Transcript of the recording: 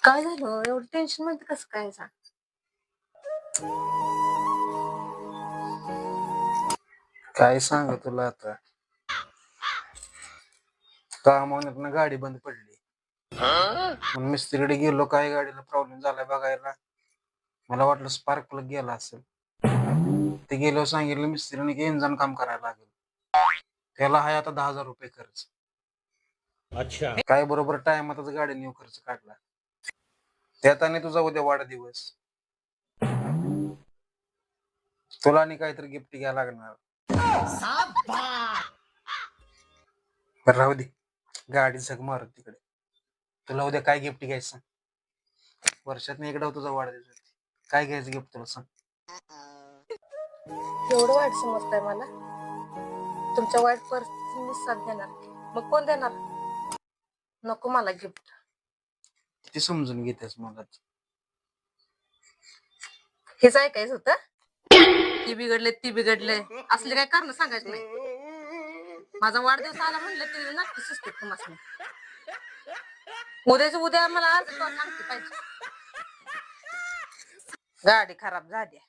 काय झालं एवढं टेन्शन मध्ये कसं काय सांग. काय सांग तुला आता, कामावरनं गाडी बंद पडली म्हणून मिस्त्रीकडे गेलो. काय गाडीला प्रॉब्लेम झालाय बघायला. मला वाटलं स्पार्क प्लग गेला असेल. ते गेल्यावर सांगितलं मिस्त्रीने की इंजन काम करायला लागेल. त्याला हाय आता 10,000 रुपये खर्च. अच्छा. काय बरोबर टायमातच गाडी नेऊ खर्च काढला. त्यात आणि तुझा उद्या वाढदिवस, तुला आणि काहीतरी गिफ्ट घ्यायला लागणार. बरं राहू दे, गाडी झग मारत तिकडे. तुला उद्या काय गिफ्ट घ्यायचं सांग. वर्षात एकदा तुझा वाढदिवस, काय घ्यायचं गिफ्ट तुला सांग. एवढं वाईट समजताय मला. तुमच्या वाईट परिस्थितीत मी साथ देणार, मग कोण देणार. नको मला गिफ्ट. किती समजून घेतेस मला. हेच ऐकायचं होतं. ती बिघडले ती बिघडले असले काय कारण सांगायचं नाही. माझा वाढदिवस आला म्हणलं तरी नक्की सुचते तुम्हाला. उद्याच उद्या मला आज सांगते पाहिजे. गाडी खराब झाली.